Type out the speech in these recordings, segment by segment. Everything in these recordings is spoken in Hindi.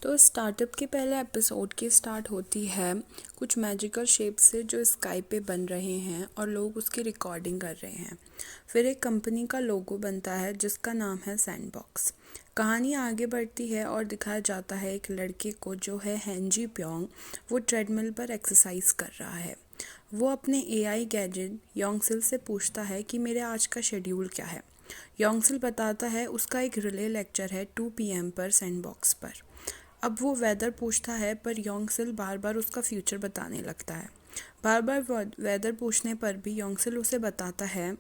तो स्टार्टअप के पहले एपिसोड की स्टार्ट होती है कुछ मैजिकल शेप से जो स्काई पे बन रहे हैं और लोग उसकी रिकॉर्डिंग कर रहे हैं। फिर एक कंपनी का लोगो बनता है जिसका नाम है सैंडबॉक्स। कहानी आगे बढ़ती है और दिखाया जाता है एक लड़के को जो है हेंजी प्योंग। वो ट्रेडमिल पर एक्सरसाइज कर रहा है। वो अपने एआई गैजेट योंगसिल से पूछता है कि मेरे आज का शेड्यूल क्या है। योंगसिल बताता है उसका एक रिले लेक्चर है 2 PM पर सैंडबॉक्स पर। अब वो वेदर पूछता है पर योंगसिल बार बार उसका फ्यूचर बताने लगता है। बार बार वेदर पूछने पर भी योंगसिल उसे बताता है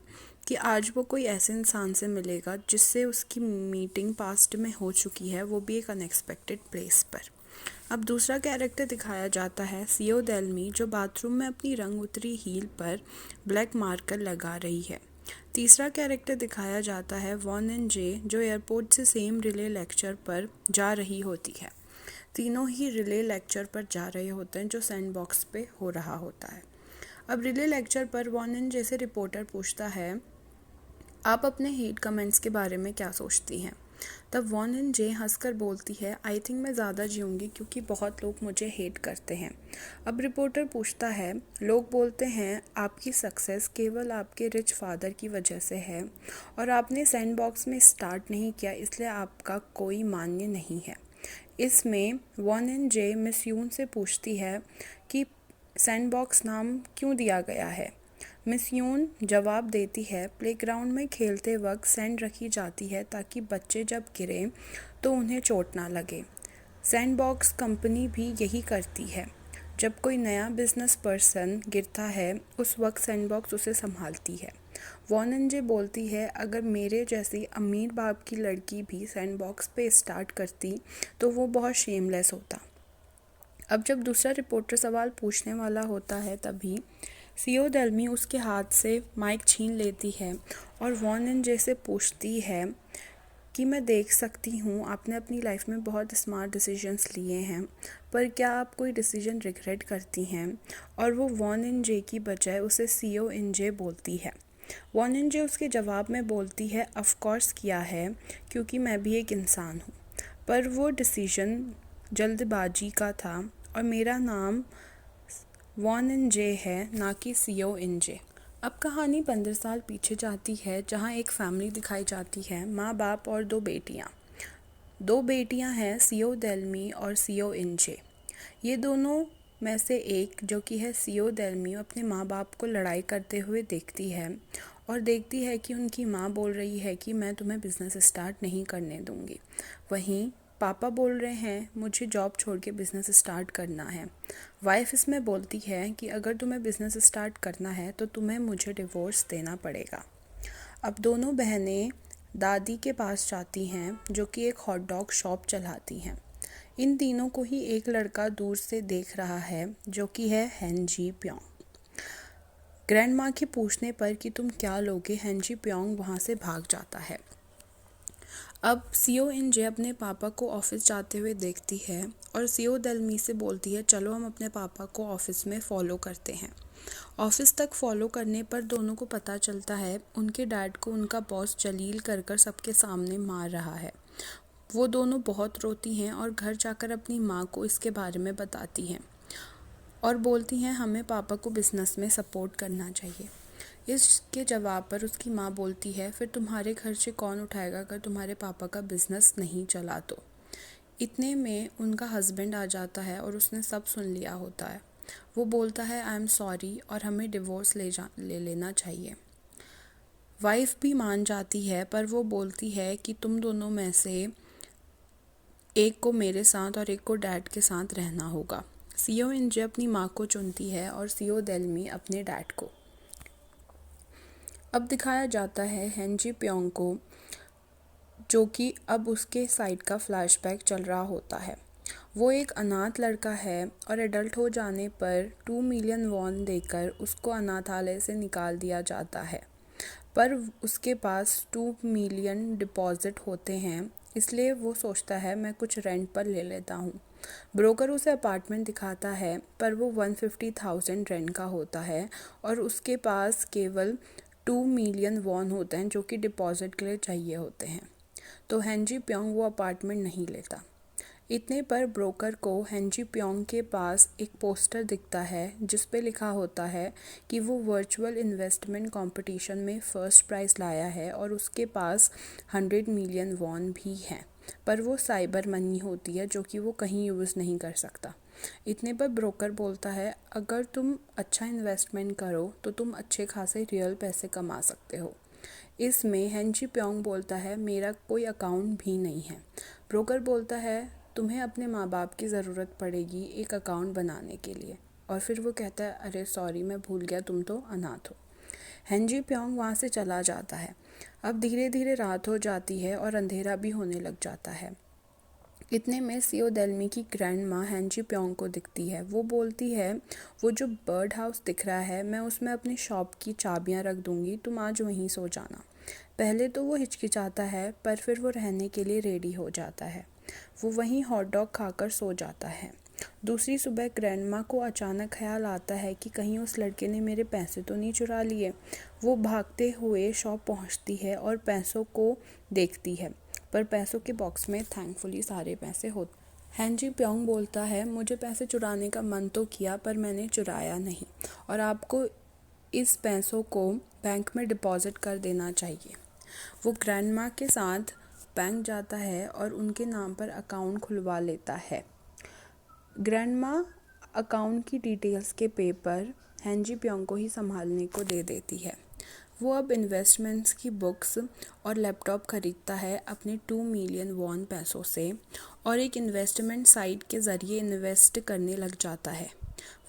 कि आज वो कोई ऐसे इंसान से मिलेगा जिससे उसकी मीटिंग पास्ट में हो चुकी है, वो भी एक अनएक्सपेक्टेड प्लेस पर। अब दूसरा कैरेक्टर दिखाया जाता है सीओ डेलमी जो बाथरूम में अपनी रंग उतरी हील पर ब्लैक मार्कर लगा रही है। तीसरा कैरेक्टर दिखाया जाता है वॉन एंड जे जो एयरपोर्ट से सेम रिले लेक्चर पर जा रही होती है। तीनों ही रिले लेक्चर पर जा रहे होते हैं जो सैंडबॉक्स पे हो रहा होता है। अब रिले लेक्चर पर वॉन एंड जे से रिपोर्टर पूछता है, आप अपने हेट कमेंट्स के बारे में क्या सोचती हैं? तब वॉन एंड जे हंसकर बोलती है, आई थिंक मैं ज़्यादा जीऊँगी क्योंकि बहुत लोग मुझे हेट करते हैं। अब रिपोर्टर पूछता है, लोग बोलते हैं आपकी सक्सेस केवल आपके रिच फादर की वजह से है और आपने सैंडबॉक्स में स्टार्ट नहीं किया इसलिए आपका कोई मान्य नहीं है। इसमें वॉन एंड जे मिस यून से पूछती है कि सैंडबॉक्स नाम क्यों दिया गया है। मिस यून जवाब देती है, प्लेग्राउंड में खेलते वक्त सैंड रखी जाती है ताकि बच्चे जब गिरें तो उन्हें चोट ना लगे। सैंडबॉक्स कंपनी भी यही करती है। जब कोई नया बिजनेस पर्सन गिरता है उस वक्त सैंडबॉक्स उसे संभालती है। वॉन एंड जे बोलती है, अगर मेरे जैसी अमीर बाप की लड़की भी सैंडबॉक्स पे स्टार्ट करती तो वो बहुत शेमलेस होता। अब जब दूसरा रिपोर्टर सवाल पूछने वाला होता है तभी सीओ डेलमी उसके हाथ से माइक छीन लेती है और वॉन एंड जे से पूछती है कि मैं देख सकती हूँ आपने अपनी लाइफ में बहुत स्मार्ट डिसीजंस लिए हैं, पर क्या आप कोई डिसीजन रिग्रेट करती हैं? और वो वॉन एंड जे की बजाय उसे सीओ एन जे बोलती है। वॉन एंड जे उसके जवाब में बोलती है, ऑफ कोर्स किया है क्योंकि मैं भी एक इंसान हूँ, पर वो डिसीजन जल्दबाजी का था और मेरा नाम वॉन एंड जे है ना कि सीओ एन जे। अब कहानी 15 साल पीछे जाती है जहाँ एक फैमिली दिखाई जाती है, माँ बाप और दो बेटियाँ हैं सीओ डेलमी और सीओ एन जे। ये दोनों में से एक जो कि है सीओ डेलमी अपने माँ बाप को लड़ाई करते हुए देखती है और देखती है कि उनकी माँ बोल रही है कि मैं तुम्हें बिज़नेस स्टार्ट नहीं करने दूँगी। वहीं पापा बोल रहे हैं मुझे जॉब छोड़ के बिज़नेस स्टार्ट करना है। वाइफ इसमें बोलती है कि अगर तुम्हें बिज़नेस स्टार्ट करना है तो तुम्हें मुझे डिवोर्स देना पड़ेगा। अब दोनों बहनें दादी के पास जाती हैं जो कि एक हॉट डॉग शॉप चलाती हैं। इन तीनों को ही एक लड़का दूर से देख रहा है जो कि है हेंजी प्योंग। ग्रैंड माँ के पूछने पर कि तुम क्या लोगे, हेंजी प्योंग वहाँ से भाग जाता है। अब सीओ एन जे अपने पापा को ऑफिस जाते हुए देखती है और सीओ डेलमी से बोलती है, चलो हम अपने पापा को ऑफिस में फ़ॉलो करते हैं। ऑफिस तक फॉलो करने पर दोनों को पता चलता है उनके डैड को उनका बॉस जलील कर सबके सामने मार रहा है। वो दोनों बहुत रोती हैं और घर जाकर अपनी माँ को इसके बारे में बताती हैं और बोलती हैं हमें पापा को बिज़नेस में सपोर्ट करना चाहिए। इसके जवाब पर उसकी माँ बोलती है, फिर तुम्हारे खर्चे कौन उठाएगा अगर तुम्हारे पापा का बिज़नेस नहीं चला तो। इतने में उनका हस्बैंड आ जाता है और उसने सब सुन लिया होता है। वो बोलता है आई एम सॉरी और हमें डिवोर्स ले लेना चाहिए। वाइफ भी मान जाती है पर वो बोलती है कि तुम दोनों में से एक को मेरे साथ और एक को डैड के साथ रहना होगा। सीओ एन जे अपनी माँ को चुनती है और सीओ डेलमी अपने डैड को। अब दिखाया जाता है हेंजी प्योंग को जो कि अब उसके साइड का फ्लैशबैक चल रहा होता है। वो एक अनाथ लड़का है और एडल्ट हो जाने पर 2 मिलियन वॉन देकर उसको अनाथालय से निकाल दिया जाता है, पर उसके पास 2 मिलियन डिपॉजिट होते हैं, इसलिए वो सोचता है मैं कुछ रेंट पर ले लेता हूँ। ब्रोकर उसे अपार्टमेंट दिखाता है पर वो 150,000 रेंट का होता है और उसके पास केवल 2 मिलियन वॉन होते हैं जो कि डिपॉजिट के लिए चाहिए होते हैं। तो हेंजी प्योंग वो अपार्टमेंट नहीं लेता। इतने पर ब्रोकर को हेंजी प्योंग के पास एक पोस्टर दिखता है जिस पे लिखा होता है कि वो वर्चुअल इन्वेस्टमेंट कंपटीशन में फर्स्ट प्राइज़ लाया है और उसके पास 100 मिलियन वॉन भी हैं, पर वो साइबर मनी होती है जो कि वो कहीं यूज़ नहीं कर सकता। इतने पर ब्रोकर बोलता है अगर तुम अच्छा इन्वेस्टमेंट करो तो तुम अच्छे खासे रियल पैसे कमा सकते हो। इसमें हेंजी प्योंग बोलता है मेरा कोई अकाउंट भी नहीं है। ब्रोकर बोलता है तुम्हें अपने माँ बाप की ज़रूरत पड़ेगी एक अकाउंट बनाने के लिए, और फिर वो कहता है अरे सॉरी मैं भूल गया तुम तो अनाथ हो। हेंजी प्योंग वहाँ से चला जाता है। अब धीरे धीरे रात हो जाती है और अंधेरा भी होने लग जाता है। इतने में सीओ डेलमी की ग्रैंड माँ हेंजी प्योंग को दिखती है। वो बोलती है वो जो बर्ड हाउस दिख रहा है मैं उसमें अपनी शॉप की चाबियाँ रख दूँगी, तुम आज वहीं सो जाना। पहले तो वो हिचकिचाता है पर फिर वो रहने के लिए रेडी हो जाता है। वो वहीं हॉट डॉग खाकर सो जाता है। दूसरी सुबह ग्रैंड माँ को अचानक ख्याल आता है कि कहीं उस लड़के ने मेरे पैसे तो नहीं चुरा लिए। वो भागते हुए शॉप पहुँचती है और पैसों को देखती है, पर पैसों के बॉक्स में थैंकफुली सारे पैसे होते। हेंजी प्योंग बोलता है मुझे पैसे चुराने का मन तो किया पर मैंने चुराया नहीं, और आपको इस पैसों को बैंक में डिपॉजिट कर देना चाहिए। वो ग्रैंड माँ के साथ बैंक जाता है और उनके नाम पर अकाउंट खुलवा लेता है। ग्रैंड माँ अकाउंट की डिटेल्स के पेपर हेंजी प्योंग को ही संभालने को दे देती है। वो अब इन्वेस्टमेंट्स की बुक्स और लैपटॉप खरीदता है अपने 2 मिलियन वॉन पैसों से और एक इन्वेस्टमेंट साइट के ज़रिए इन्वेस्ट करने लग जाता है।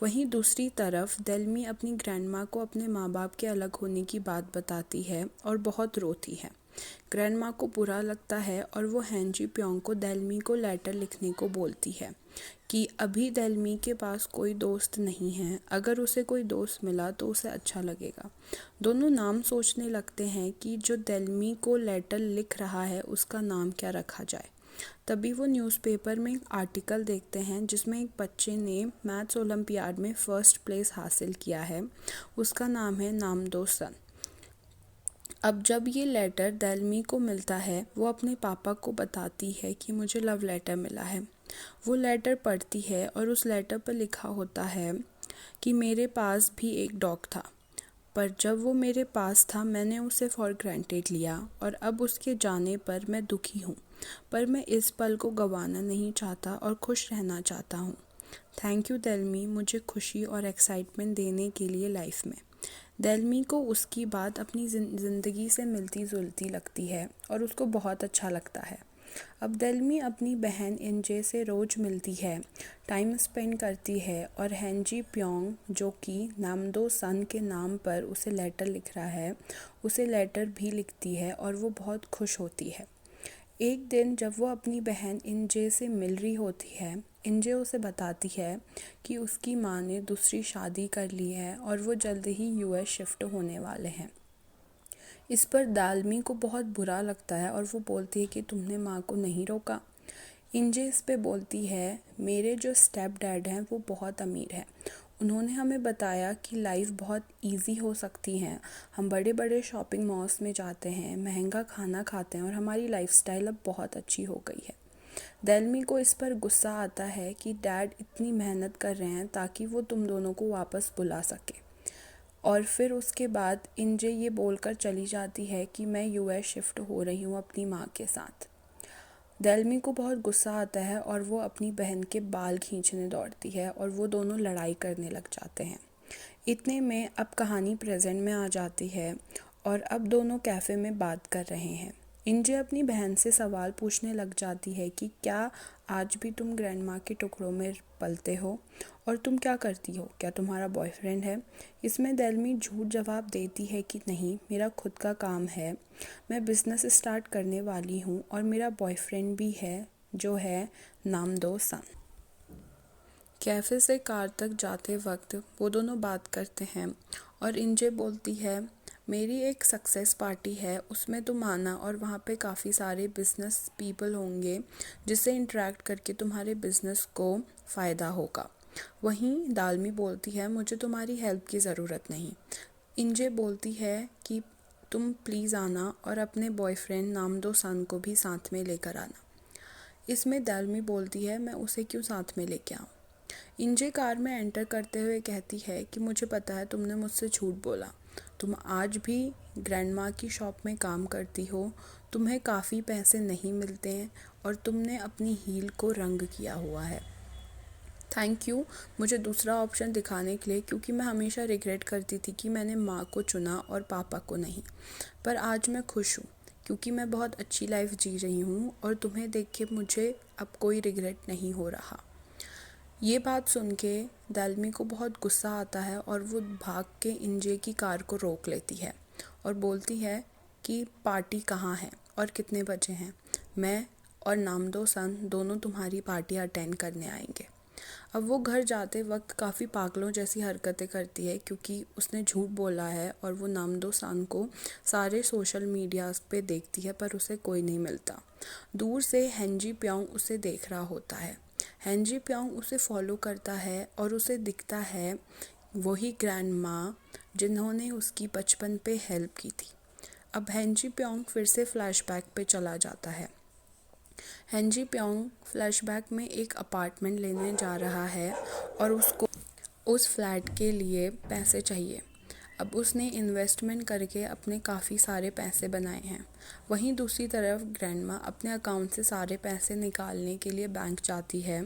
वहीं दूसरी तरफ डेलमी अपनी ग्रैंडमा को अपने माँ बाप के अलग होने की बात बताती है और बहुत रोती है। ग्रैंडमा को बुरा लगता है और वो हेंजी प्योंग को डेलमी को लेटर लिखने को बोलती है कि अभी डेलमी के पास कोई दोस्त नहीं है, अगर उसे कोई दोस्त मिला तो उसे अच्छा लगेगा। दोनों नाम सोचने लगते हैं कि जो डेलमी को लेटर लिख रहा है उसका नाम क्या रखा जाए। तभी वो न्यूज़पेपर में एक आर्टिकल देखते हैं जिसमें एक बच्चे ने मैथ्स ओलंपियाड में फर्स्ट प्लेस हासिल किया है। उसका नाम है नामदो सन। अब जब ये लेटर डेलमी को मिलता है वो अपने पापा को बताती है कि मुझे लव लेटर मिला है। वो लेटर पढ़ती है और उस लेटर पर लिखा होता है कि मेरे पास भी एक डॉग था, पर जब वो मेरे पास था मैंने उसे फॉर ग्रांटेड लिया और अब उसके जाने पर मैं दुखी हूँ, पर मैं इस पल को गंवाना नहीं चाहता और खुश रहना चाहता हूँ। थैंक यू डेलमी मुझे खुशी और एक्साइटमेंट देने के लिए लाइफ में। डेलमी को उसकी बात अपनी ज़िंदगी से मिलती जुलती लगती है और उसको बहुत अच्छा लगता है। अब डेलमी अपनी बहन इंजे से रोज़ मिलती है, टाइम स्पेंड करती है और हेंजी प्योंग जो कि नामदो सन के नाम पर उसे लेटर लिख रहा है उसे लेटर भी लिखती है और वो बहुत खुश होती है। एक दिन जब वो अपनी बहन इंजे से मिल रही होती है, इंजे उसे बताती है कि उसकी माँ ने दूसरी शादी कर ली है और वो जल्द ही यूएस शिफ्ट होने वाले हैं। इस पर दालमी को बहुत बुरा लगता है और वो बोलती है कि तुमने माँ को नहीं रोका। इंजे इस पे बोलती है मेरे जो स्टेप डैड हैं वो बहुत अमीर हैं, उन्होंने हमें बताया कि लाइफ बहुत इजी हो सकती है। हम बड़े बड़े शॉपिंग मॉल्स में जाते हैं, महंगा खाना खाते हैं और हमारी लाइफस्टाइल अब बहुत अच्छी हो गई है। डेलमी को इस पर गुस्सा आता है कि डैड इतनी मेहनत कर रहे हैं ताकि वो तुम दोनों को वापस बुला सके, और फिर उसके बाद इंजे ये बोलकर चली जाती है कि मैं यूएस शिफ्ट हो रही हूँ अपनी माँ के साथ। डेलमी को बहुत गुस्सा आता है और वो अपनी बहन के बाल खींचने दौड़ती है और वो दोनों लड़ाई करने लग जाते हैं। इतने में अब कहानी प्रेजेंट में आ जाती है और अब दोनों कैफ़े में बात कर रहे हैं। इंजे अपनी बहन से सवाल पूछने लग जाती है कि क्या आज भी तुम ग्रैंडमा के टुकड़ों में पलते हो और तुम क्या करती हो, क्या तुम्हारा बॉयफ्रेंड है। इसमें डेलमी झूठ जवाब देती है कि नहीं मेरा खुद का काम है, मैं बिज़नेस स्टार्ट करने वाली हूँ और मेरा बॉयफ्रेंड भी है जो है नामदो सन। कैफ़े से कार तक जाते वक्त वो दोनों बात करते हैं और इंजे बोलती है मेरी एक सक्सेस पार्टी है, उसमें तुम आना और वहाँ पे काफ़ी सारे बिज़नेस पीपल होंगे जिससे इंटरेक्ट करके तुम्हारे बिज़नेस को फ़ायदा होगा। वहीं दालमी बोलती है मुझे तुम्हारी हेल्प की ज़रूरत नहीं। इंजे बोलती है कि तुम प्लीज़ आना और अपने बॉयफ्रेंड नामदो सन को भी साथ में लेकर आना। इसमें दालमी बोलती है, मैं उसे क्यों साथ में लेके आऊँ। इंजे कार में एंटर करते हुए कहती है कि मुझे पता है तुमने मुझसे झूठ बोला, तुम आज भी ग्रैंडमा की शॉप में काम करती हो, तुम्हें काफ़ी पैसे नहीं मिलते हैं और तुमने अपनी हील को रंग किया हुआ है। थैंक यू मुझे दूसरा ऑप्शन दिखाने के लिए, क्योंकि मैं हमेशा रिग्रेट करती थी कि मैंने माँ को चुना और पापा को नहीं। पर आज मैं खुश हूँ क्योंकि मैं बहुत अच्छी लाइफ जी रही हूँ और तुम्हें देख के मुझे अब कोई रिग्रेट नहीं हो रहा। ये बात सुन के दालमी को बहुत गुस्सा आता है और वो भाग के इंजे की कार को रोक लेती है और बोलती है कि पार्टी कहाँ है और कितने बजे हैं। मैं और नामदो सन दोनों तुम्हारी पार्टी अटेंड करने आएंगे। अब वो घर जाते वक्त काफ़ी पागलों जैसी हरकतें करती है क्योंकि उसने झूठ बोला है और वो नामदो सन को सारे सोशल मीडिया पे देखती है पर उसे कोई नहीं मिलता। दूर से हेंजी प्योंग उसे देख रहा होता है। हेंजी प्योंग उसे फॉलो करता है और उसे दिखता है वही ग्रैंड माँ जिन्होंने उसकी बचपन पे हेल्प की थी। अब हेंजी प्योंग फिर से फ्लैशबैक पे चला जाता है। हेंजी प्योंग फ्लैशबैक में एक अपार्टमेंट लेने जा रहा है और उसको उस फ्लैट के लिए पैसे चाहिए। अब उसने इन्वेस्टमेंट करके अपने काफ़ी सारे पैसे बनाए हैं। वहीं दूसरी तरफ ग्रैंडमा अपने अकाउंट से सारे पैसे निकालने के लिए बैंक जाती है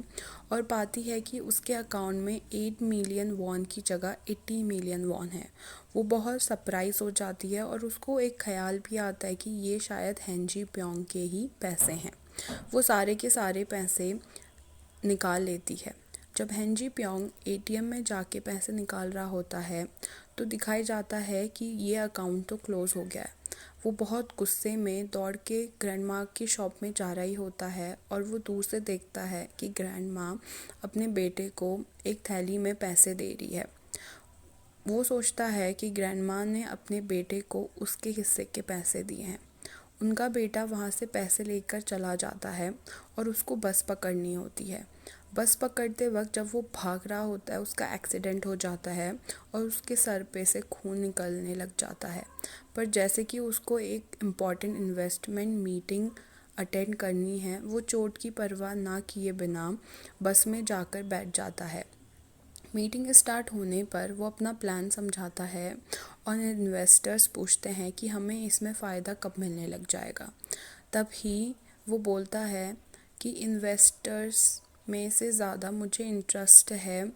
और पाती है कि उसके अकाउंट में 8 मिलियन वॉन की जगह 80 मिलियन वॉन है। वो बहुत सरप्राइज हो जाती है और उसको एक ख्याल भी आता है कि ये शायद हेंजी प्योंग के ही पैसे हैं। वो सारे के सारे पैसे निकाल लेती है। जब हेंजी प्योंग एटीएम में जाके पैसे निकाल रहा होता है तो दिखाई जाता है कि ये अकाउंट तो क्लोज़ हो गया है। वो बहुत गुस्से में दौड़ के ग्रैंडमा की शॉप में जा रही होता है और वो दूर से देखता है कि ग्रैंडमा अपने बेटे को एक थैली में पैसे दे रही है। वो सोचता है कि ग्रैंडमा ने अपने बेटे को उसके हिस्से के पैसे दिए हैं। उनका बेटा वहाँ से पैसे लेकर चला जाता है और उसको बस पकड़नी होती है। बस पकड़ते वक्त जब वो भाग रहा होता है उसका एक्सीडेंट हो जाता है और उसके सर पे से खून निकलने लग जाता है। पर जैसे कि उसको एक इम्पॉर्टेंट इन्वेस्टमेंट मीटिंग अटेंड करनी है, वो चोट की परवाह ना किए बिना बस में जाकर बैठ जाता है। मीटिंग स्टार्ट होने पर वो अपना प्लान समझाता है और इन्वेस्टर्स पूछते हैं कि हमें इसमें फ़ायदा कब मिलने लग जाएगा। तब ही वो बोलता है कि इन्वेस्टर्स में से ज़्यादा मुझे इंटरेस्ट है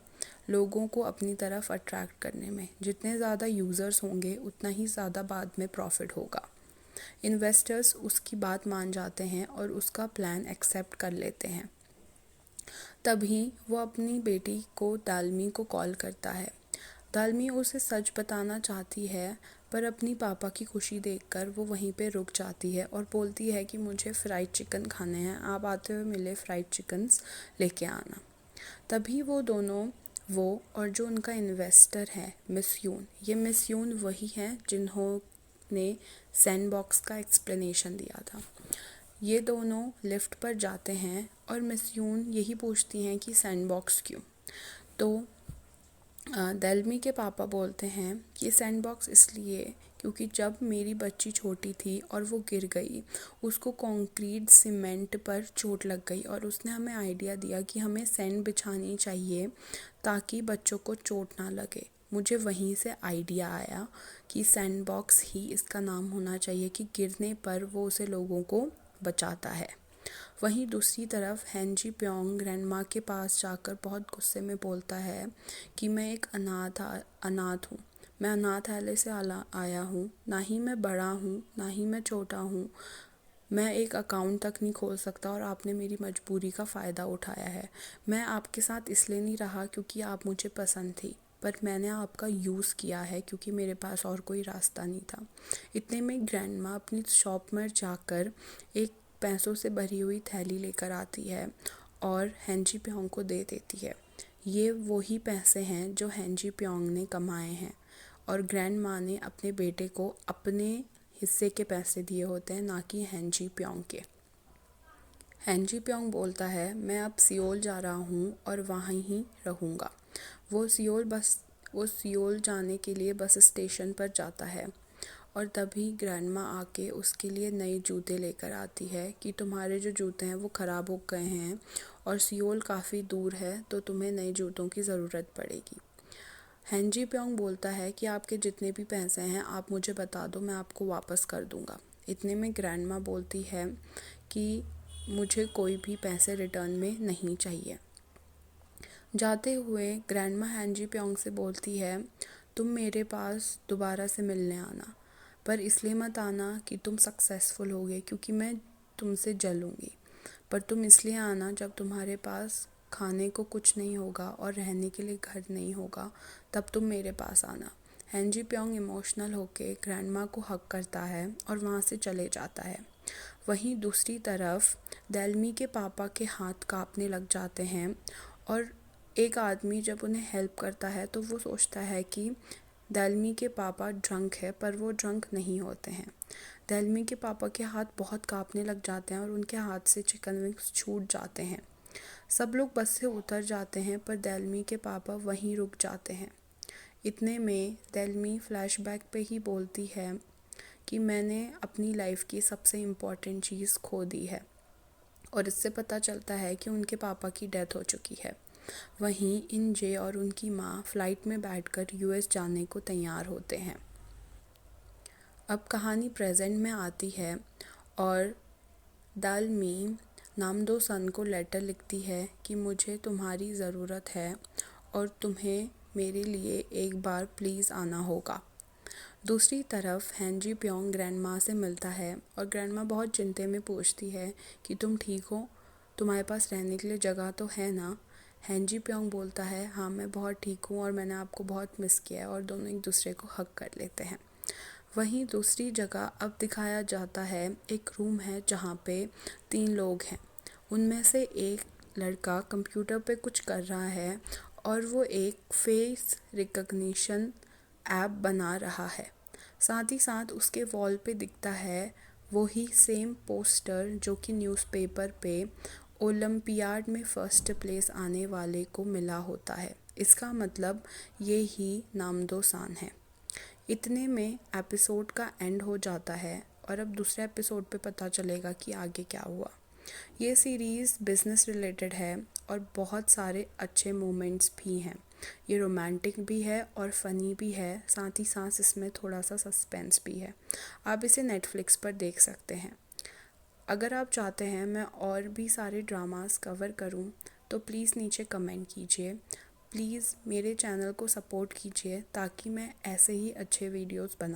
लोगों को अपनी तरफ अट्रैक्ट करने में। जितने ज़्यादा यूज़र्स होंगे उतना ही ज़्यादा बाद में प्रॉफिट होगा। इन्वेस्टर्स उसकी बात मान जाते हैं और उसका प्लान एक्सेप्ट कर लेते हैं। तभी वो अपनी बेटी को दालमी को कॉल करता है। दालमी उसे सच बताना चाहती है पर अपनी पापा की खुशी देखकर वो वहीं पे रुक जाती है और बोलती है कि मुझे फ्राइड चिकन खाने हैं, आप आते हुए मिले फ्राइड चिकन्स लेके आना। तभी वो दोनों वो और जो उनका इन्वेस्टर है मिस यून, ये मिस यून वही हैं जिन्होंने सैंडबॉक्स का एक्सप्लेनेशन दिया था। ये दोनों लिफ्ट पर जाते हैं और मिस यून यही पूछती हैं कि सैंडबॉक्स क्यों। तो दालमी के पापा बोलते हैं कि सैंडबॉक्स इसलिए क्योंकि जब मेरी बच्ची छोटी थी और वो गिर गई, उसको कंक्रीट सीमेंट पर चोट लग गई और उसने हमें आइडिया दिया कि हमें सैंड बिछानी चाहिए ताकि बच्चों को चोट ना लगे। मुझे वहीं से आइडिया आया कि सैंडबॉक्स ही इसका नाम होना चाहिए कि गिरने पर वो उसे लोगों को बचाता है। वहीं दूसरी तरफ हेंजी प्योंग ग्रैंडमा के पास जाकर बहुत गुस्से में बोलता है कि मैं एक अनाथ हूँ, मैं अनाथालय से आया हूँ, ना ही मैं बड़ा हूँ ना ही मैं छोटा हूँ, मैं एक अकाउंट तक नहीं खोल सकता और आपने मेरी मजबूरी का फ़ायदा उठाया है। मैं आपके साथ इसलिए नहीं रहा क्योंकि आप मुझे पसंद थी, पर मैंने आपका यूज़ किया है क्योंकि मेरे पास और कोई रास्ता नहीं था। इतने में ग्रैंडमा अपनी शॉप में जाकर एक पैसों से भरी हुई थैली लेकर आती है और हेंजी प्योंग को दे देती है। ये वही पैसे हैं जो हेंजी प्योंग ने कमाए हैं और ग्रैंड माँ ने अपने बेटे को अपने हिस्से के पैसे दिए होते हैं, ना कि हेंजी प्योंग के। हेंजी प्योंग बोलता है मैं अब सियोल जा रहा हूँ और वहाँ ही रहूँगा। वो सियोल जाने के लिए बस स्टेशन पर जाता है और तभी ग्रैंडमा आके उसके लिए नए जूते लेकर आती है कि तुम्हारे जो जूते हैं वो ख़राब हो गए हैं और सियोल काफ़ी दूर है तो तुम्हें नए जूतों की ज़रूरत पड़ेगी। हैन जी प्योंग बोलता है कि आपके जितने भी पैसे हैं आप मुझे बता दो, मैं आपको वापस कर दूंगा। इतने में ग्रैंडमा बोलती है कि मुझे कोई भी पैसे रिटर्न में नहीं चाहिए। जाते हुए ग्रैंडमा हैन जी प्योंग से बोलती है, तुम मेरे पास दोबारा से मिलने आना, पर इसलिए मत आना कि तुम सक्सेसफुल होगे क्योंकि मैं तुमसे जलूँगी, पर तुम इसलिए आना जब तुम्हारे पास खाने को कुछ नहीं होगा और रहने के लिए घर नहीं होगा, तब तुम मेरे पास आना। हैन जी प्योंग इमोशनल होके ग्रैंडमा को हक करता है और वहाँ से चले जाता है। वहीं दूसरी तरफ डेलमी के पापा के हाथ कांपने लग जाते हैं और एक आदमी जब उन्हें हेल्प करता है तो वो सोचता है कि डेलमी के पापा ड्रंक है, पर वो ड्रंक नहीं होते हैं। डेलमी के पापा के हाथ बहुत कांपने लग जाते हैं और उनके हाथ से चिकन विंग्स छूट जाते हैं। सब लोग बस से उतर जाते हैं पर डेलमी के पापा वहीं रुक जाते हैं। इतने में डेलमी फ्लैशबैक पे ही बोलती है कि मैंने अपनी लाइफ की सबसे इम्पॉर्टेंट चीज़ खो दी है, और इससे पता चलता है कि उनके पापा की डेथ हो चुकी है। वहीं इन जे और उनकी माँ फ्लाइट में बैठकर यूएस जाने को तैयार होते हैं। अब कहानी प्रेजेंट में आती है और डेलमी नामदो सन को लेटर लिखती है कि मुझे तुम्हारी ज़रूरत है और तुम्हें मेरे लिए एक बार प्लीज़ आना होगा। दूसरी तरफ हैन जी प्योंग ग्रैंडमा से मिलता है और ग्रैंडमा बहुत चिंता में पूछती है कि तुम ठीक हो, तुम्हारे पास रहने के लिए जगह तो है ना। हैन जी प्योंग बोलता है, हाँ मैं बहुत ठीक हूँ और मैंने आपको बहुत मिस किया है, और दोनों एक दूसरे को हग कर लेते हैं। वहीं दूसरी जगह अब दिखाया जाता है, एक रूम है जहाँ पे 3 लोग हैं। उनमें से एक लड़का कंप्यूटर पे कुछ कर रहा है और वो एक फेस रिकग्निशन ऐप बना रहा है। साथ ही साथ उसके वॉल पे दिखता है वही सेम पोस्टर जो कि न्यूज़पेपर पे ओलंपियाड में फर्स्ट प्लेस आने वाले को मिला होता है। इसका मतलब ये ही नामदो सान है। इतने में एपिसोड का एंड हो जाता है और अब दूसरे एपिसोड पे पता चलेगा कि आगे क्या हुआ। ये सीरीज़ बिज़नेस रिलेटेड है और बहुत सारे अच्छे मोमेंट्स भी हैं। ये रोमांटिक भी है और फ़नी भी है, साथ ही साथ इसमें थोड़ा सा सस्पेंस भी है। आप इसे नेटफ्लिक्स पर देख सकते हैं। अगर आप चाहते हैं मैं और भी सारे ड्रामास कवर करूं तो प्लीज़ नीचे कमेंट कीजिए। प्लीज़ मेरे चैनल को सपोर्ट कीजिए ताकि मैं ऐसे ही अच्छे वीडियोस बना